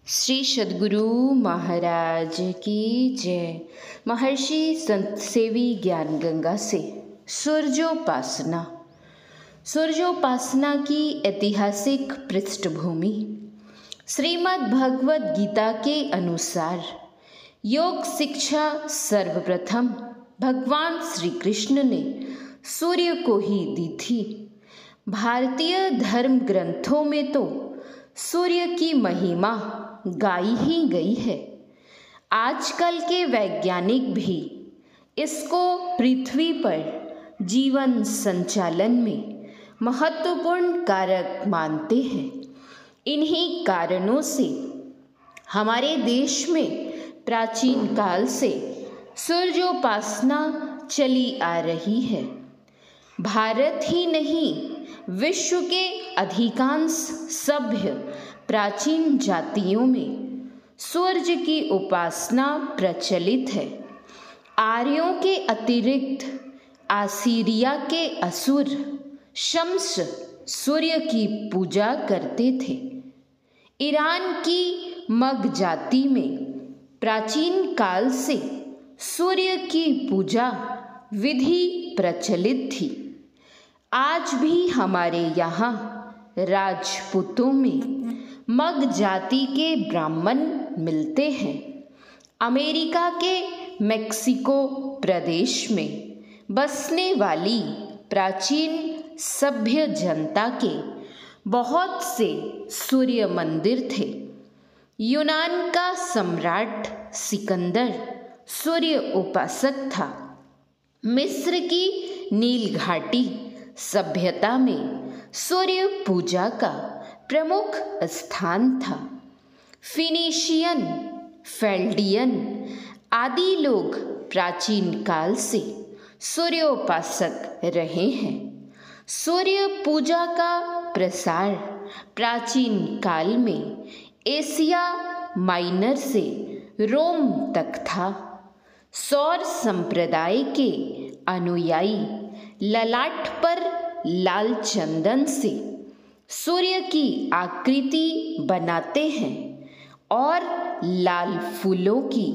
श्री सद्गुरु महाराज की जय। महर्षि संत सेवी ज्ञान गंगा से सूर्योपासना। सूर्योपासना की ऐतिहासिक पृष्ठभूमि। श्रीमद् भगवद गीता के अनुसार योग शिक्षा सर्वप्रथम भगवान श्री कृष्ण ने सूर्य को ही दी थी। भारतीय धर्म ग्रंथों में तो सूर्य की महिमा गाई ही गई है। आजकल के वैज्ञानिक भी इसको पृथ्वी पर जीवन संचालन में महत्वपूर्ण कारक मानते हैं। इन्हीं कारणों से हमारे देश में प्राचीन काल से सूर्योपासना चली आ रही है। भारत ही नहीं, विश्व के अधिकांश सभ्य प्राचीन जातियों में सूर्य की उपासना प्रचलित है। आर्यों के अतिरिक्त आसीरिया के असुर शम्स सूर्य की पूजा करते थे। ईरान की मग जाति में प्राचीन काल से सूर्य की पूजा विधि प्रचलित थी। आज भी हमारे यहाँ राजपूतों में मग जाति के ब्राह्मण मिलते हैं। अमेरिका के मेक्सिको प्रदेश में बसने वाली प्राचीन सभ्य जनता के बहुत से सूर्य मंदिर थे। यूनान का सम्राट सिकंदर सूर्य उपासक था। मिस्र की नील घाटी सभ्यता में सूर्य पूजा का प्रमुख स्थान था। फिनिशियन, फेल्डियन आदि लोग प्राचीन काल से सूर्योपासक रहे हैं। सूर्य पूजा का प्रसार प्राचीन काल में एशिया माइनर से रोम तक था। सौर संप्रदाय के अनुयायी ललाट पर लाल चंदन से सूर्य की आकृति बनाते हैं और लाल फूलों की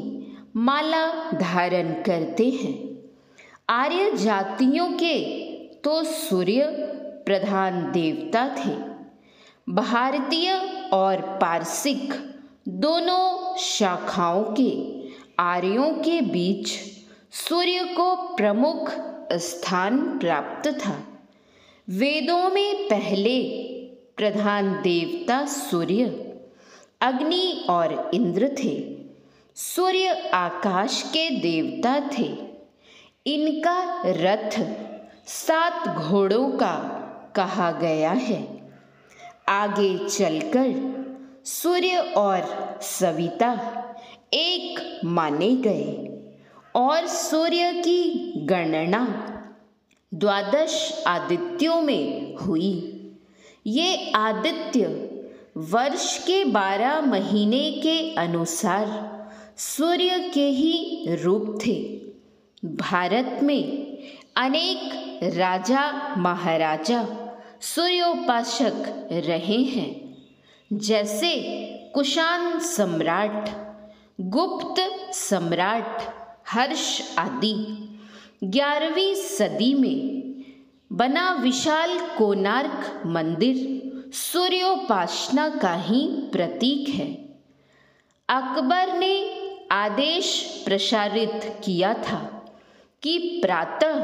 माला धारण करते हैं। आर्य जातियों के तो सूर्य प्रधान देवता थे। भारतीय और पारसिक दोनों शाखाओं के आर्यों के बीच सूर्य को प्रमुख स्थान प्राप्त था। वेदों में पहले प्रधान देवता सूर्य, अग्नि और इंद्र थे। सूर्य आकाश के देवता थे। इनका रथ 7 घोड़ों का कहा गया है। आगे चलकर सूर्य और सविता एक माने गए और सूर्य की गणना 12 आदित्यों में हुई। ये आदित्य वर्ष के 12 महीने के अनुसार सूर्य के ही रूप थे। भारत में अनेक राजा महाराजा सूर्योपासक रहे हैं, जैसे कुषाण सम्राट, गुप्त सम्राट, हर्ष आदि। 11वीं सदी में बना विशाल कोणार्क मंदिर सूर्योपासना का ही प्रतीक है। अकबर ने आदेश प्रसारित किया था कि प्रातः,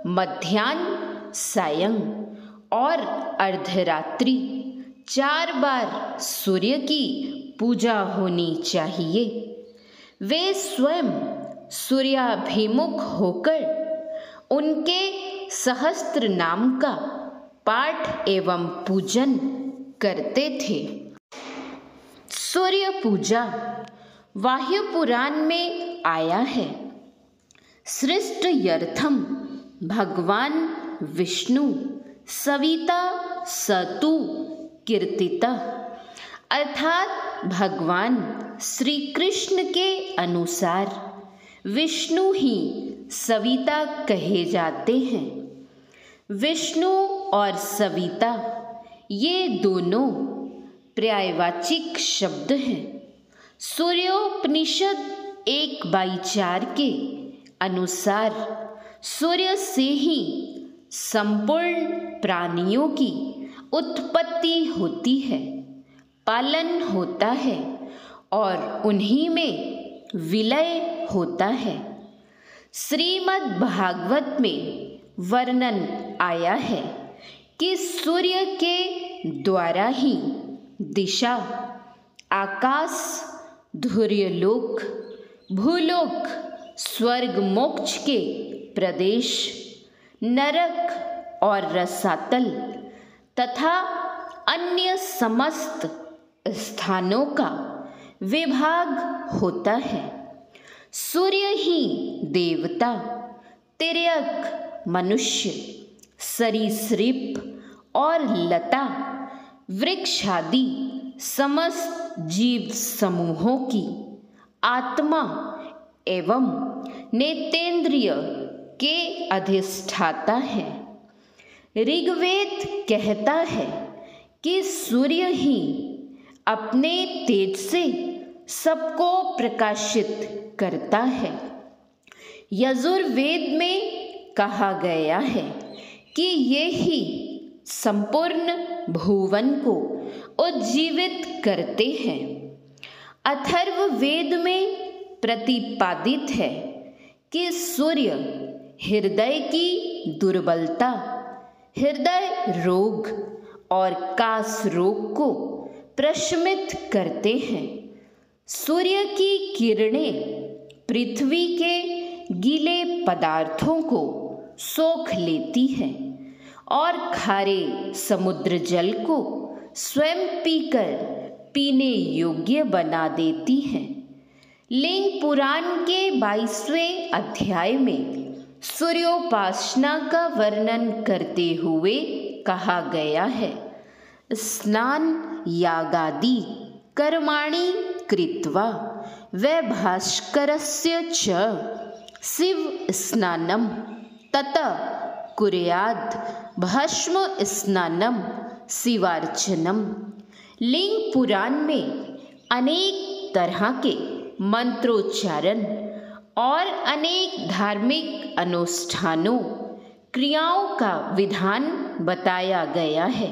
मध्याह्न, सायं और अर्धरात्रि 4 बार सूर्य की पूजा होनी चाहिए। वे स्वयं सूर्याभिमुख होकर उनके सहस्त्र नाम का पाठ एवं पूजन करते थे। सूर्य पूजा वायु पुराण में आया है। सृष्टयर्थम भगवान विष्णु सविता सतु कीर्तितः, अर्थात भगवान श्री कृष्ण के अनुसार विष्णु ही सविता कहे जाते हैं। विष्णु और सविता ये दोनों पर्यायवाचिक शब्द हैं। सूर्योपनिषद 1/4 के अनुसार सूर्य से ही संपूर्ण प्राणियों की उत्पत्ति होती है, पालन होता है और उन्हीं में विलय होता है। श्रीमद् भागवत में वर्णन आया है कि सूर्य के द्वारा ही दिशा, आकाश, ध्रुवलोक, भूलोक, स्वर्ग मोक्ष के प्रदेश, नरक और रसातल तथा अन्य समस्त स्थानों का विभाग होता है। सूर्य ही देवता, तिर्यक, मनुष्य, सरीसृप और लता, वृक्ष आदि समस्त जीव समूहों की आत्मा एवं नेतेंद्रिय के अधिष्ठाता है। ऋग्वेद कहता है कि सूर्य ही अपने तेज से सबको प्रकाशित करता है। यजुर्वेद में कहा गया है कि ये ही संपूर्ण भुवन को उज्जीवित करते हैं। अथर्ववेद में प्रतिपादित है कि सूर्य हृदय की दुर्बलता, हृदय रोग और कास रोग को प्रशमित करते हैं। सूर्य की किरणें पृथ्वी के गीले पदार्थों को सोख लेती हैं और खारे समुद्र जल को स्वयं पीकर पीने योग्य बना देती हैं। लिंग पुराण के 22वें अध्याय में सूर्योपासना का वर्णन करते हुए कहा गया है, स्नान यागादि कर्माणि कृत्वा वैभास्करस्य च शिव स्नानं ततः कुर्याद् भस्म स्नानं शिवार्चनम। लिंग पुराण में अनेक तरह के मंत्रोच्चारण और अनेक धार्मिक अनुष्ठानों, क्रियाओं का विधान बताया गया है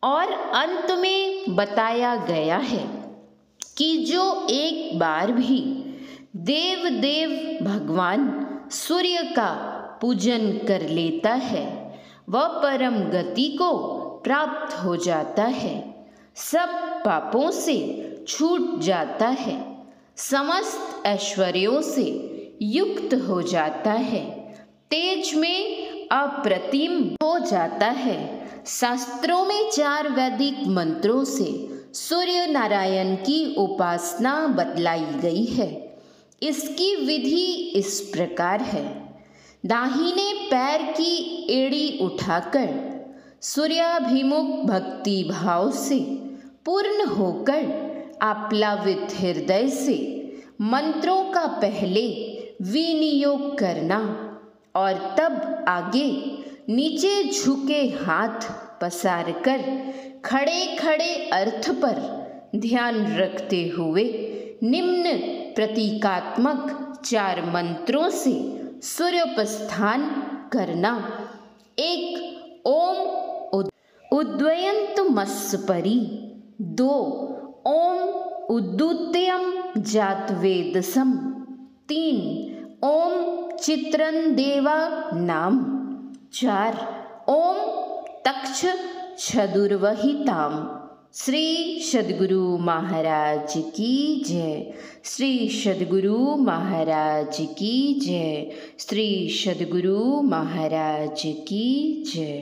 और अंत में बताया गया है कि जो एक बार भी देव भगवान सूर्य का पूजन कर लेता है वह परम गति को प्राप्त हो जाता है, सब पापों से छूट जाता है, समस्त ऐश्वर्यों से युक्त हो जाता है, तेज में अप्रतिम हो जाता है। शास्त्रों में 4 वैदिक मंत्रों से सूर्य नारायण की उपासना बतलाई गई है। इसकी विधि इस प्रकार है, दाहिने पैर की एड़ी उठाकर सूर्याभिमुख भक्ति भाव से पूर्ण होकर आप्लावित हृदय से मंत्रों का पहले विनियोग करना और तब आगे नीचे झुके हाथ पसार कर खड़े खड़े अर्थ पर ध्यान रखते हुए निम्न प्रतीकात्मक 4 मंत्रों से सूर्योपास्थान करना। 1 ओम उद्वयन्तमस्परि, 2 ओम उद्दूत्यं जातवेदसं, 3 ओम चित्रं देवा नाम, 4 ओम तक्ष छदुर्वहिताम। श्री सद्गुरु महाराज की जय। श्री सद्गुरु महाराज की जय। श्री सद्गुरु महाराज की जय।